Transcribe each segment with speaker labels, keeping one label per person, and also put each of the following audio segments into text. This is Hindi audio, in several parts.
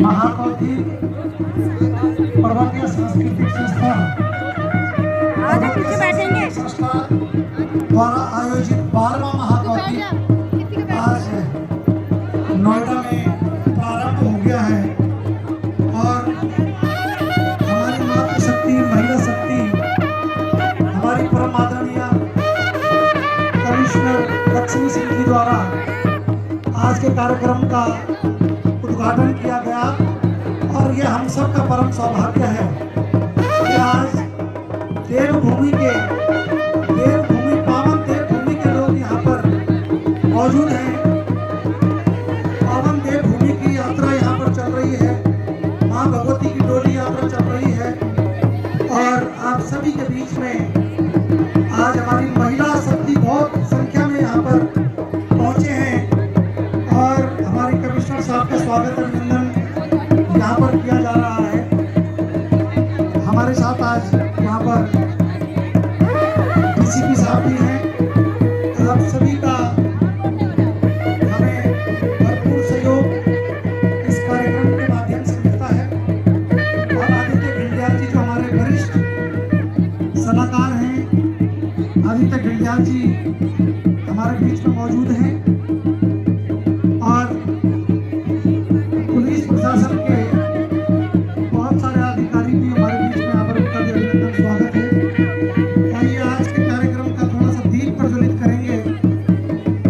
Speaker 1: महाकौथी पर्वतीय सांस्कृतिक संस्था द्वारा आयोजित 12वां महाकौथी आज नोएडा में प्रारंभ हो गया है और हमारी मातृशक्ति, महिला शक्ति, हमारी परम आदरणीय कमिश्नर लक्ष्मी सिंह जी द्वारा आज के कार्यक्रम का उद्घाटन किया गया और ये हम सब का परम सौभाग्य है कि आज देवभूमि पावन देवभूमि के लोग यहाँ पर मौजूद हैं। पावन देवभूमि की यात्रा यहाँ पर चल रही है, माँ भगवती की डोली यात्रा चल रही है और आप सभी के बीच में आज हमारी महिला शक्ति बहुत संख्या में यहाँ पर पहुँचे हैं और हमारे कमिश्नर साहब का स्वागत अभिनंदन यहाँ पर किया जा रहा है। हमारे साथ आज यहाँ पर डीसीपी साहब भी हैं। आप सभी का हमें भरपूर सहयोग इस कार्यक्रम के माध्यम से मिलता है और आदित्य गिलजियाल जी जो हमारे वरिष्ठ सलाहकार हैं, आदित्य गिलजियाल जी हमारे बीच में मौजूद हैं और पुलिस प्रशासन के बहुत सारे अधिकारी भी हमारे बीच में यहाँ पर उनका भी अभिनंदन स्वागत है। आइए आज के कार्यक्रम का थोड़ा सा दीप प्रज्वलित करेंगे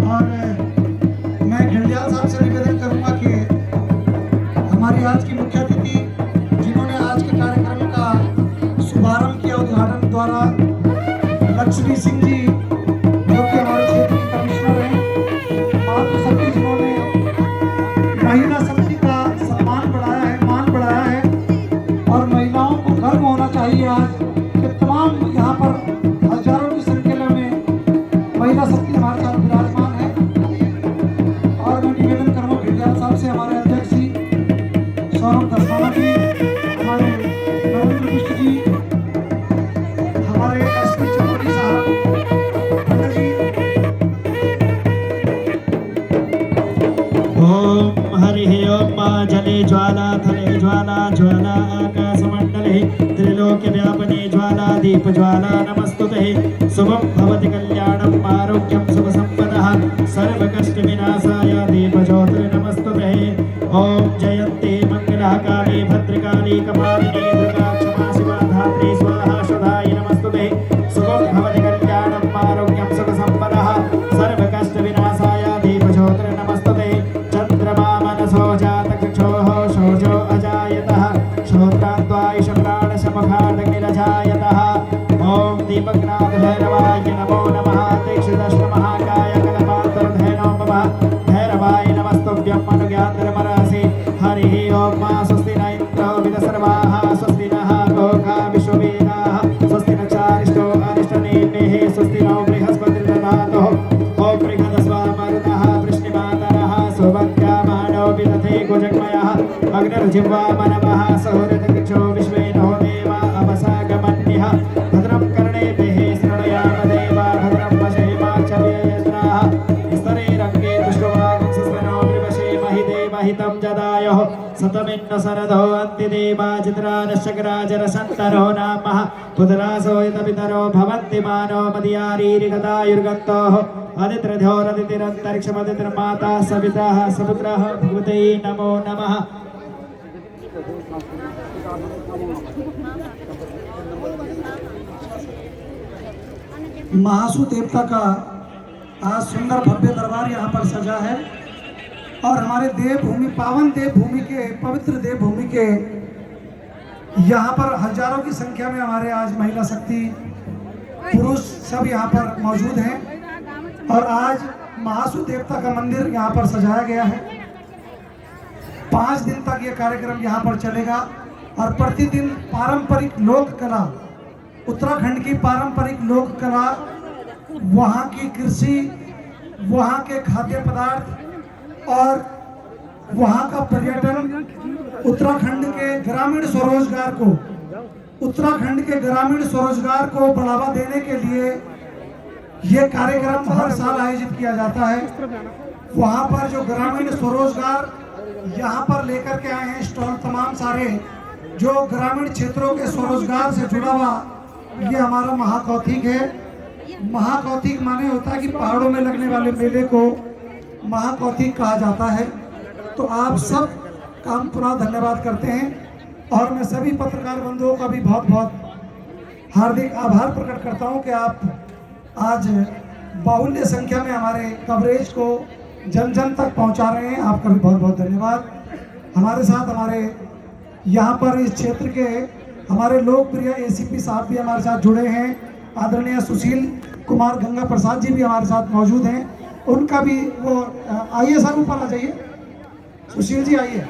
Speaker 1: और मैं गिलजियाल साहब से निवेदन करूंगा कि हमारी आज की मुख्य अतिथि जिन्होंने आज के कार्यक्रम का शुभारंभ के उद्घाटन द्वारा लक्ष्मी सिंह जी जो कि हमारे क्षेत्र के कमिश्नर हैं, मातृशक्ति जिन्होंने महिला शक्ति का सम्मान बढ़ाया है, मान बढ़ाया है, और महिलाओं को गर्व होना चाहिए आज कि तमाम यहाँ पर हजारों की संख्या में महिला शक्ति हमारे साथ विराजमान है। और मैं निवेदन करूँगा भिंडियाल साहब से, हमारे अध्यक्ष जी सौरभ दस्ताना जी, हमारे नरेंद्र मिश्र जी, हमारे एसपी चौधरी साहब, पंडित जी।
Speaker 2: ओम हरि ओम जले ज्वाला थले ज्वाला ज्वाला आकाशमंडले त्रिलोक्य व्यापने ज्वाला दीप ज्वाला नमस्तुते शुभम भवति कल्याणम आरोग्यम शुभ संपदः सर्व कष्ट विनाशाय दीप ज्योतिर नमस्तुते ओम जयंती मंगला काली भद्रकाली कपालिनी दुर्गा क्षमा शिवा धात्री स्वाहा सदाय नमस्तुते शुभम भवति कल्याणम आरोग्यम शुभ संपदः सर्व कष्ट विनाशाय दीप ज्योतिर नमस्तुते चंद्रमा मनसो जातचक्षोः शोचो अजायतः श्रोत्राद्वायुष प्राणशमखादग्निरजायतः ॐ दीपकनाथ भैरवाय नमो नमः दीक्षितश्च महाकाय कल्पान्तर्धेनो मम भैरवाय नमस्तुभ्यं मनुज्ञान्तरमरहसि हरिः ॐ स्वस्ति न इन्द्रो विदसर्वाः स्वस्ति नः लोका विश्ववेदाः स्वस्ति न चारिष्टो अरिष्टनेमिः स्वस्ति नो बृहस्पतिर्दधातुः ॐ बृहदस्वामरुतः वृष्णिमातरः सुभद्रामाणो विदधे कुजग्मयः अग्निर्जिह्वा मनवः सहुरदक्षो विश्वेनो देवा अवसागमन्यः भद्रं कर्णेभिः शृणुयाम देवा भद्रं वशेमाक्षभिर्यजत्राः स्तरे रङ्गे दुष्टवागुंसस्तनो विवशेमहि देवहितं जदायुः सतमिन्न सरदो अन्तिदेवा चित्रानश्चक्राजरसन्तरो नामः पुतरासो यतपितरो भवन्ति मानो मदीयारीरिगतायुर्गन्तोः अदित्रध्योरदितिरन्तरिक्षमदितिर्माता सविताः सपुत्रः भगवते नमो नमः।
Speaker 1: महासु देवता का आज सुंदर भव्य दरबार यहाँ पर सजा है, और हमारे देवभूमि, पावन देवभूमि के, पवित्र देवभूमि के यहाँ पर हजारों की संख्या में हमारे आज महिला शक्ति पुरुष सब यहाँ पर मौजूद हैं। और आज महासु देवता का मंदिर यहाँ पर सजाया गया है। 5 दिन तक ये कार्यक्रम यहाँ पर चलेगा, और प्रतिदिन पारंपरिक लोक कला, उत्तराखंड की पारंपरिक लोक कला, वहाँ की कृषि, वहाँ के खाद्य पदार्थ और वहाँ का पर्यटन, उत्तराखंड के ग्रामीण स्वरोजगार को, उत्तराखंड के ग्रामीण स्वरोजगार को बढ़ावा देने के लिए ये कार्यक्रम हर साल आयोजित किया जाता है। वहाँ पर जो ग्रामीण स्वरोजगार यहाँ पर लेकर के आए हैं स्टॉल, तमाम सारे जो ग्रामीण क्षेत्रों के स्वरोजगार से जुड़ा हुआ, ये हमारा महाकौतिक है। महाकौतिक माने होता है कि पहाड़ों में लगने वाले मेले को महाकौतिक कहा जाता है। तो आप सब का हम पुनः धन्यवाद करते हैं, और मैं सभी पत्रकार बंधुओं का भी बहुत बहुत हार्दिक आभार प्रकट करता हूं कि आप आज बाहुल्य संख्या में हमारे कवरेज को जन जन तक पहुंचा रहे हैं। आपका भी बहुत बहुत धन्यवाद। हमारे साथ हमारे यहाँ पर इस क्षेत्र के हमारे लोकप्रिय एसीपी साहब भी हमारे साथ जुड़े हैं। आदरणीय सुशील कुमार गंगा प्रसाद जी भी हमारे साथ मौजूद हैं। उनका भी वो आइए सर, ऊपर आ जाइए, सुशील जी आइए।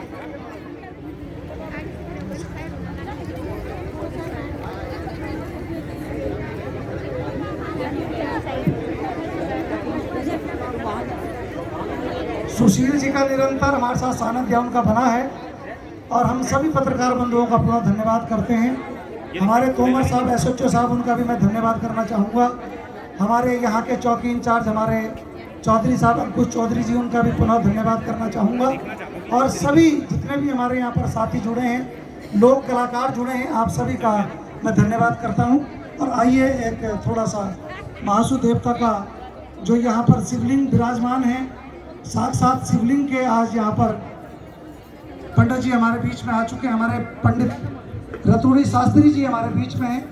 Speaker 1: सुशील जी का निरंतर हमारे साथ सानिध्य उनका बना है, और हम सभी पत्रकार बंधुओं का पूरा धन्यवाद करते हैं। हमारे तोमर साहब, एसएचओ साहब, उनका भी मैं धन्यवाद करना चाहूँगा। हमारे यहाँ के चौकी इंचार्ज हमारे चौधरी साहब अंकुश चौधरी जी, उनका भी पुनः धन्यवाद करना चाहूँगा। और सभी जितने भी हमारे यहाँ पर साथी जुड़े हैं, लोक कलाकार जुड़े हैं, आप सभी का मैं धन्यवाद करता हूँ। और आइए एक थोड़ा सा महासु देवता का जो यहाँ पर शिवलिंग विराजमान है, साथ शिवलिंग के आज यहाँ पर पंडित जी हमारे बीच में आ चुके हैं। हमारे पंडित रतुड़ी शास्त्री जी हमारे बीच में हैं।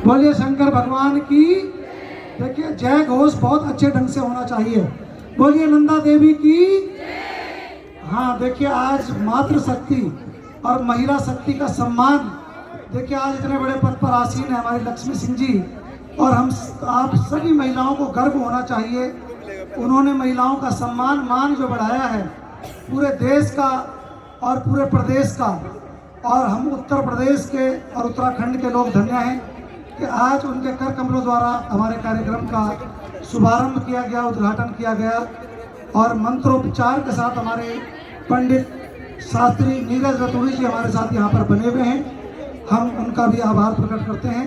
Speaker 1: बोलिए शंकर भगवान की। देखिए जय घोष बहुत अच्छे ढंग से होना चाहिए। बोलिए नंदा देवी की। हाँ देखिए आज मातृ शक्ति और महिला शक्ति का सम्मान, देखिए आज इतने बड़े पद पर आसीन है हमारी लक्ष्मी सिंह जी, और हम आप सभी महिलाओं को गर्व होना चाहिए। उन्होंने महिलाओं का सम्मान मान जो बढ़ाया है पूरे देश का और पूरे प्रदेश का, और हम उत्तर प्रदेश के और उत्तराखंड के लोग धन्य हैं कि आज उनके कर कमलों द्वारा हमारे कार्यक्रम का शुभारंभ किया गया, उद्घाटन किया गया, और मंत्रोपचार के साथ हमारे पंडित शास्त्री नीरज रतूड़ी जी हमारे साथ यहाँ पर बने हुए हैं। हम उनका भी आभार प्रकट करते हैं।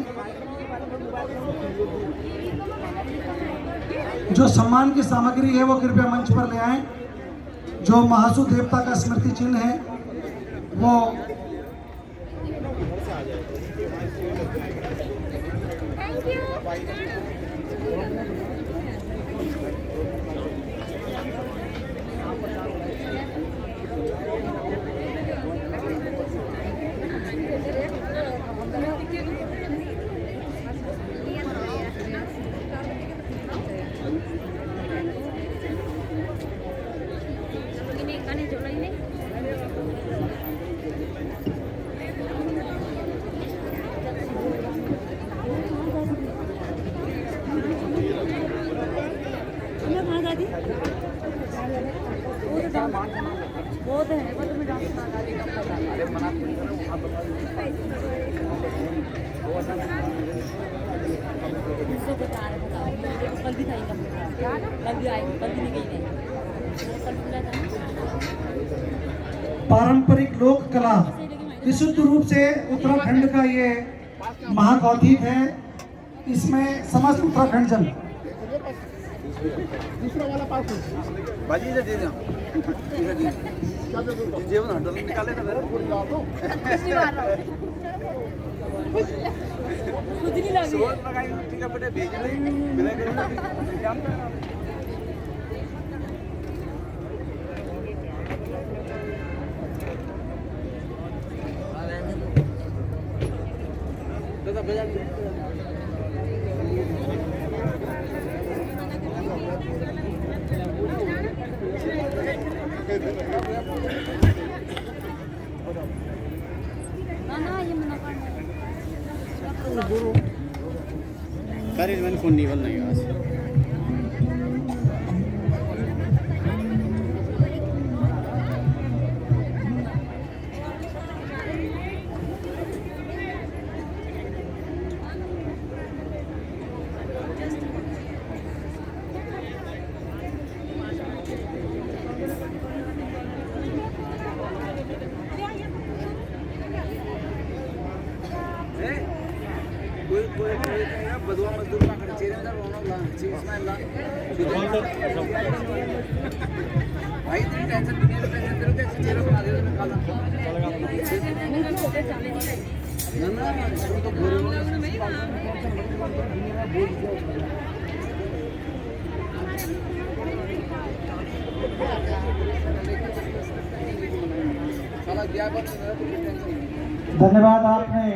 Speaker 1: जो सम्मान की सामग्री है वो कृपया मंच पर ले आएं। जो महासु देवता का स्मृति चिन्ह है वो
Speaker 3: बहुत है वो तुम्हें डांस कल भी खाएंगे कल भी आएंगे, कल भी नहीं गई
Speaker 1: पारंपरिक लोक कला विशुद्ध रूप से उत्तराखंड का ये महाकौतिक है। इसमें समस्त उत्तराखंड जन
Speaker 4: दूसरा वाला पास बाजी से दे दो जेवन हटल निकाले ना
Speaker 3: खुद नहीं लगी
Speaker 4: सोच लगाई ठीक है बेटे भेज दे मिला के जान दादा भेजा
Speaker 3: ना ये मना करना
Speaker 4: करें मैंने फोन नहीं बनना है आज कोई बदवा मजदूर का खर्चे में जब होना ला चीज में ला भाई तेरी टेंशन दुनिया में टेंशन तेरे को चेहरा बना दे मैं काला ना ना तो बोल साला क्या बात है टेंशन।
Speaker 1: धन्यवाद। आपने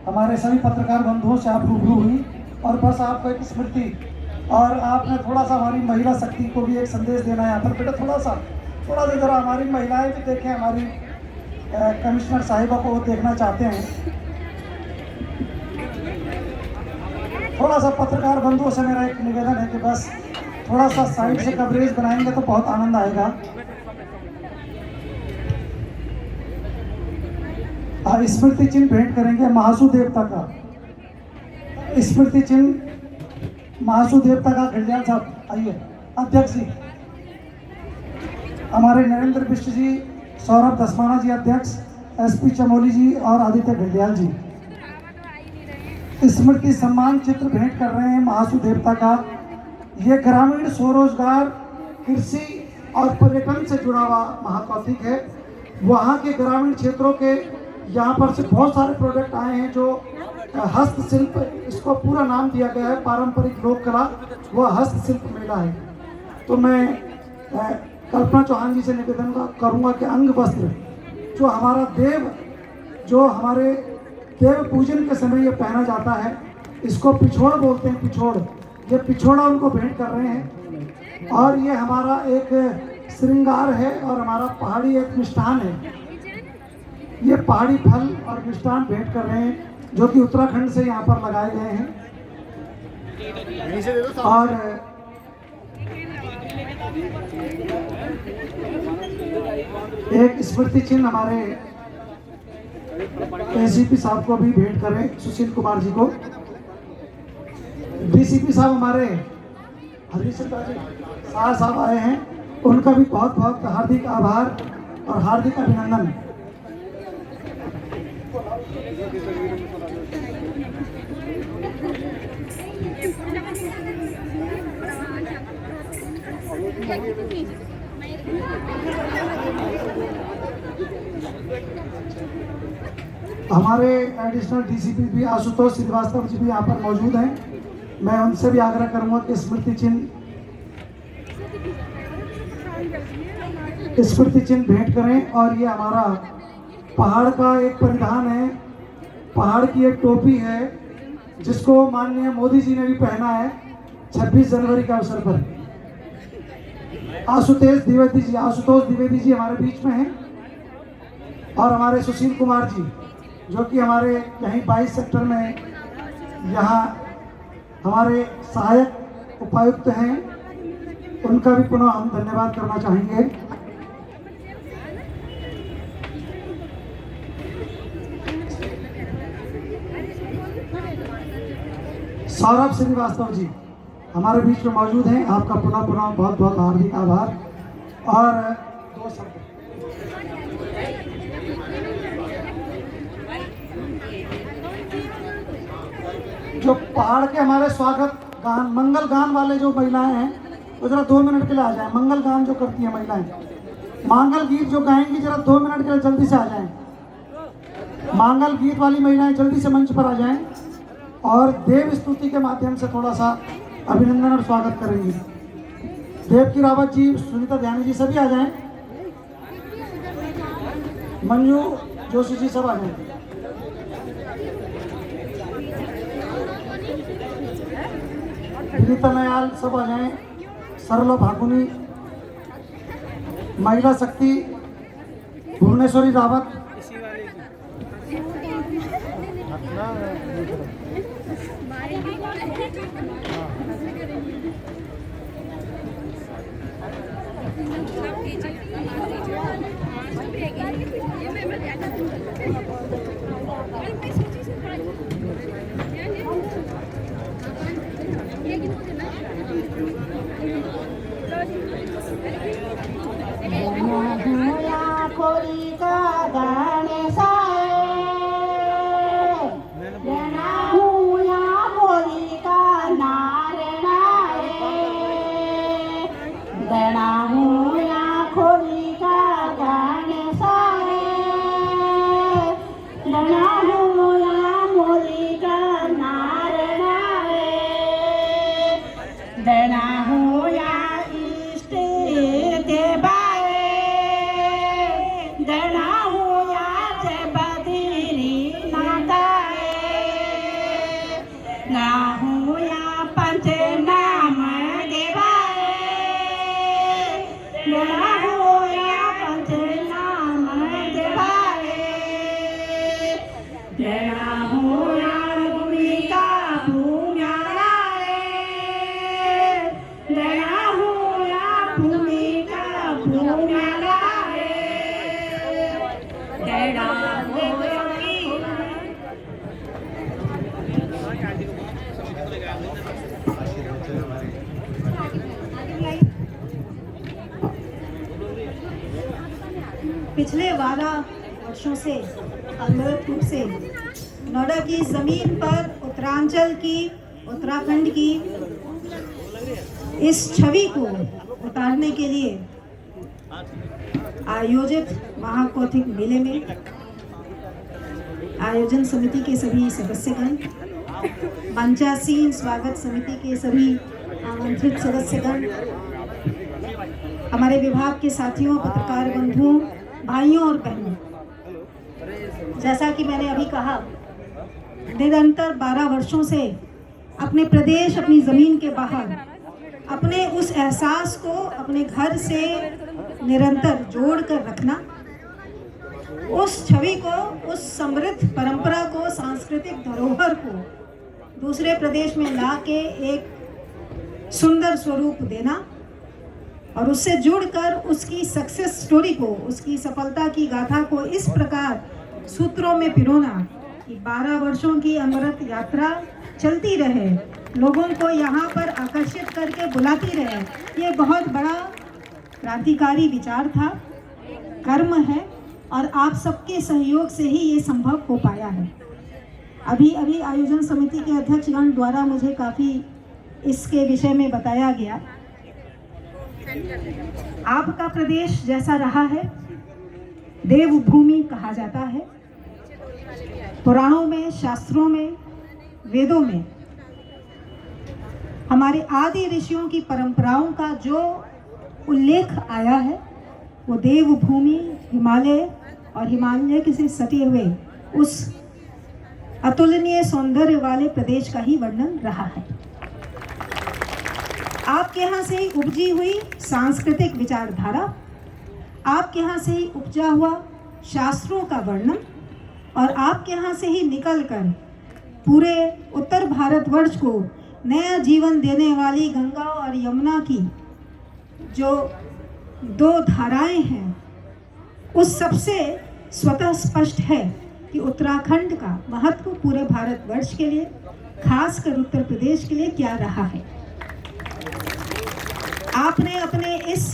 Speaker 1: हमारे सभी पत्रकार बंधुओं से आप रूबरू हुई, और बस आपको एक स्मृति, और आपने थोड़ा सा हमारी महिला शक्ति को भी एक संदेश देना है यहाँ पर। बेटा थोड़ा सा जरा हमारी महिलाएं भी देखें, हमारी कमिश्नर साहिबा को देखना चाहते हैं। थोड़ा सा पत्रकार बंधुओं से मेरा एक निवेदन है कि बस थोड़ा सा साइड से कवरेज बनाएंगे तो बहुत आनंद आएगा। स्मृति चिन्ह भेंट करेंगे महासु देवता का। स्मृति चिन्ह महासु देवता का घड़ियाल साहब आइए। अध्यक्ष जी हमारे नरेंद्र बिष्ट जी, सौरभ दसमाना जी अध्यक्ष, एसपी चमोली जी और आदित्य घड़ियाल जी स्मृति सम्मान चित्र भेंट कर रहे हैं महासु देवता का। ये ग्रामीण स्वरोजगार, कृषि और पर्यटन से जुड़ा हुआ महाकौतिक है। वहाँ के ग्रामीण क्षेत्रों के यहाँ पर से बहुत सारे प्रोडक्ट आए हैं जो हस्तशिल्प, इसको पूरा नाम दिया गया है पारंपरिक लोक कला व हस्तशिल्प मेला है। तो मैं कल्पना चौहान जी से निवेदन करूंगा कि अंग वस्त्र जो हमारा देव, जो हमारे देव पूजन के समय ये पहना जाता है, इसको पिछोड़ बोलते हैं। पिछोड़, ये पिछोड़ा उनको भेंट कर रहे हैं। और ये हमारा एक श्रृंगार है और हमारा पहाड़ी एक मिष्ठान है। ये पहाड़ी फल और मिष्ठान भेंट कर रहे हैं, जो कि उत्तराखंड से यहाँ पर लगाए गए हैं। और एक स्मृति चिन्ह हमारे एसीपी साहब को भी भेंट करें, सुशील कुमार जी को। डीसीपी साहब हमारे हरीशचंद्र जी शाह साहब आए हैं, उनका भी बहुत बहुत हार्दिक आभार और हार्दिक अभिनंदन। हमारे एडिशनल डीसीपी भी आशुतोष श्रीवास्तव जी भी यहाँ पर मौजूद हैं। मैं उनसे भी आग्रह करूंगा कि स्मृति चिन्ह भेंट करें। और ये हमारा पहाड़ का एक परिधान है, पहाड़ की एक टोपी है, जिसको माननीय मोदी जी ने भी पहना है 26 जनवरी के अवसर पर। आशुतोष द्विवेदी जी हमारे बीच में हैं, और हमारे सुशील कुमार जी, जो कि हमारे यहीं 22 सेक्टर में यहाँ हमारे सहायक उपायुक्त हैं, उनका भी पुनः हम धन्यवाद करना चाहेंगे। सौरभ श्रीवास्तव जी हमारे बीच में मौजूद हैं, आपका पुनः बहुत बहुत हार्दिक आभार। और दो शब्द जो पहाड़ के हमारे स्वागत गान, मंगल गान वाले जो महिलाएं हैं, वो जरा 2 मिनट के लिए आ जाएं। मंगल गान जो करती हैं महिलाएं, मांगल गीत जो गाएंगी, जरा 2 मिनट के लिए जल्दी से आ जाएं। मांगल गीत वाली महिलाएं जल्दी से मंच पर आ जाएं और देव स्तुति के माध्यम से थोड़ा सा अभिनंदन और स्वागत करेंगे। देवकी रावत जी, सुनीता ध्यानी जी सभी आ जाएं। मंजू जोशी जी सब आ जाएं। विनीता नयाल सब आ जाएं। सरला भाकुनी, महिला शक्ति भुवनेश्वरी रावत,
Speaker 5: पिछले 12 वर्षों से अवैध रूप से नोएडा की ज़मीन पर उत्तरांचल की, उत्तराखंड की इस छवि को उतारने के लिए आयोजित महाकौतिक मेले में आयोजन समिति के सभी सदस्यगण, मंचासीन स्वागत समिति के सभी आमंत्रित सदस्यगण, हमारे विभाग के साथियों, पत्रकार बंधुओं, भाइयों और बहनों, जैसा कि मैंने अभी कहा, निरंतर 12 वर्षों से अपने प्रदेश, अपनी ज़मीन के बाहर अपने उस एहसास को अपने घर से निरंतर जोड़ कर रखना, उस छवि को, उस समृद्ध परंपरा को, सांस्कृतिक धरोहर को दूसरे प्रदेश में ला के एक सुंदर स्वरूप देना और उससे जुड़कर उसकी सक्सेस स्टोरी को, उसकी सफलता की गाथा को इस प्रकार सूत्रों में पिरोना कि 12 वर्षों की अमृत यात्रा चलती रहे, लोगों को यहाँ पर आकर्षित करके बुलाती रहे, ये बहुत बड़ा क्रांतिकारी विचार था, कर्म है और आप सबके सहयोग से ही ये संभव हो पाया है। अभी आयोजन समिति के अध्यक्षगण द्वारा मुझे काफ़ी इसके विषय में बताया गया। आपका प्रदेश जैसा रहा है, देवभूमि कहा जाता है। पुराणों में, शास्त्रों में, वेदों में हमारे आदि ऋषियों की परंपराओं का जो उल्लेख आया है वो देवभूमि, हिमालय और हिमालय से सटे हुए उस अतुलनीय सौंदर्य वाले प्रदेश का ही वर्णन रहा है। आपके यहाँ से ही उपजी हुई सांस्कृतिक विचारधारा, आपके यहाँ से ही उपजा हुआ शास्त्रों का वर्णन और आपके यहाँ से ही निकलकर पूरे उत्तर भारतवर्ष को नया जीवन देने वाली गंगा और यमुना की जो 2 धाराएं हैं, उस सबसे स्वतः स्पष्ट है कि उत्तराखंड का महत्व पूरे भारतवर्ष के लिए, खासकर उत्तर प्रदेश के लिए क्या रहा है। आपने अपने इस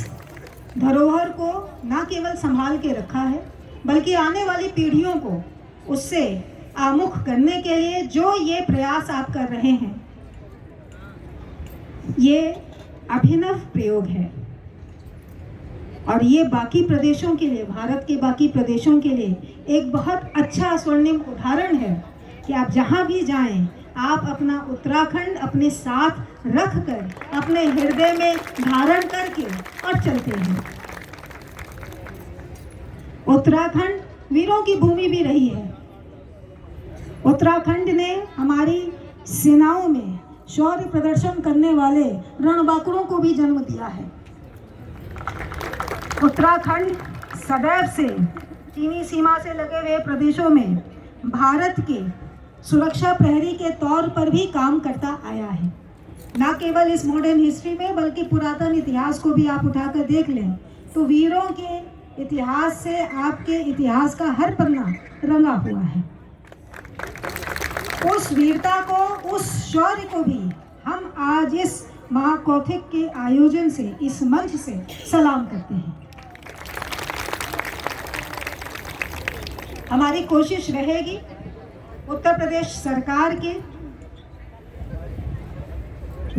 Speaker 5: धरोहर को न केवल संभाल के रखा है, बल्कि आने वाली पीढ़ियों को उससे आमुख करने के लिए जो ये प्रयास आप कर रहे हैं, ये अभिनव प्रयोग है और ये बाकी प्रदेशों के लिए, भारत के बाकी प्रदेशों के लिए एक बहुत अच्छा स्वर्णिम उदाहरण है कि आप जहाँ भी जाएं, आप अपना उत्तराखंड अपने साथ रख कर, अपने हृदय में धारण करके और चलते हैं। उत्तराखंड वीरों की भूमि भी रही है। उत्तराखंड ने हमारी सेनाओं में शौर्य प्रदर्शन करने वाले रणबांकुरों को भी जन्म दिया है। उत्तराखंड सदैव से चीनी सीमा से लगे हुए प्रदेशों में भारत के सुरक्षा प्रहरी के तौर पर भी काम करता आया है। न केवल इस मॉडर्न हिस्ट्री में, बल्कि पुरातन इतिहास को भी आप उठाकर देख लें तो वीरों के इतिहास से आपके इतिहास का हर पन्ना रंगा हुआ है। उस वीरता को, उस शौर्य को भी हम आज इस महाकौथिक के आयोजन से, इस मंच से सलाम करते हैं। हमारी कोशिश रहेगी उत्तर प्रदेश सरकार के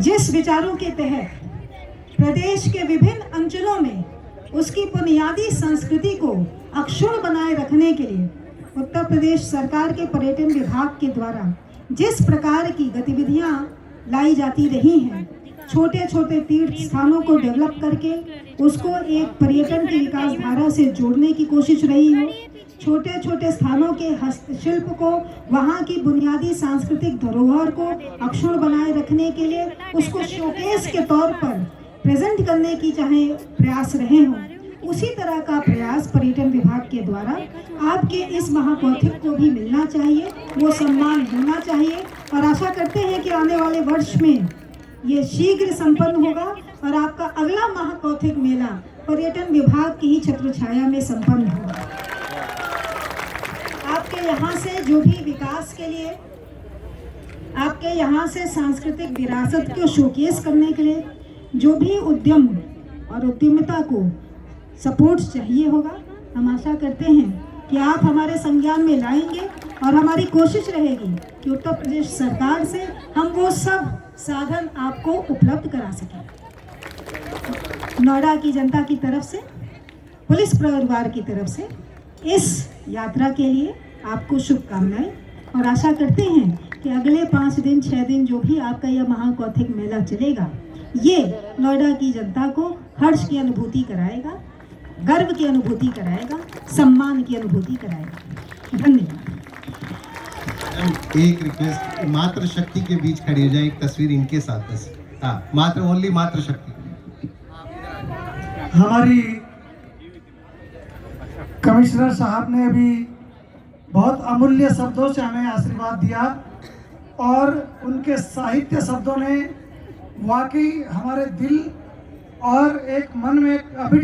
Speaker 5: जिस विचारों के तहत प्रदेश के विभिन्न अंचलों में उसकी बुनियादी संस्कृति को अक्षुण्ण बनाए रखने के लिए उत्तर प्रदेश सरकार के पर्यटन विभाग के द्वारा जिस प्रकार की गतिविधियां लाई जाती रही हैं, छोटे छोटे तीर्थ स्थानों को डेवलप करके उसको एक पर्यटन की विकास धारा से जोड़ने की कोशिश रही हो, छोटे छोटे स्थानों के हस्तशिल्प को, वहाँ की बुनियादी सांस्कृतिक धरोहर को अक्षुण्ण बनाए रखने के लिए उसको शोकेस के तौर पर प्रेजेंट करने की चाहे प्रयास रहे हों, उसी तरह का प्रयास पर्यटन विभाग के द्वारा आपके इस महाकौथिक को भी मिलना चाहिए, वो सम्मान होना चाहिए। और आशा करते हैं कि आने वाले वर्ष में ये शीघ्र संपन्न होगा और आपका अगला महाकौथिक मेला पर्यटन विभाग की ही छत्रछाया में संपन्न होगा। आपके यहाँ से जो भी विकास के लिए, आपके यहाँ से सांस्कृतिक विरासत को शोकेस करने के लिए जो भी उद्यम और उद्यमिता को सपोर्ट चाहिए होगा, हम आशा करते हैं कि आप हमारे संज्ञान में लाएंगे और हमारी कोशिश रहेगी कि उत्तर प्रदेश सरकार से हम वो सब साधन आपको उपलब्ध करा सकें। नोएडा की जनता की तरफ से, पुलिस परिवार की तरफ से इस यात्रा के लिए आपको शुभकामनाएं और आशा करते हैं कि अगले 5 दिन 6 दिन जो भी आपका यह महाकौथिक मेला चलेगा, ये नोएडा की जनता को हर्ष की अनुभूति कराएगा, गर्व की अनुभूति कराएगा, सम्मान की अनुभूति कराएगा। धन्यवाद।
Speaker 6: एक रिक्वेस्ट, मात्र शक्ति के बीच खड़ी हो जाए, एक तस्वीर इनके साथ बस। हाँ, मात्र ओनली मात्र शक्ति।
Speaker 1: हमारी कमिश्नर साहब ने अभी बहुत अमूल्य शब्दों से हमें आशीर्वाद दिया और उनके साहित्य शब्दों ने वाकई हमारे दिल और एक मन में अभी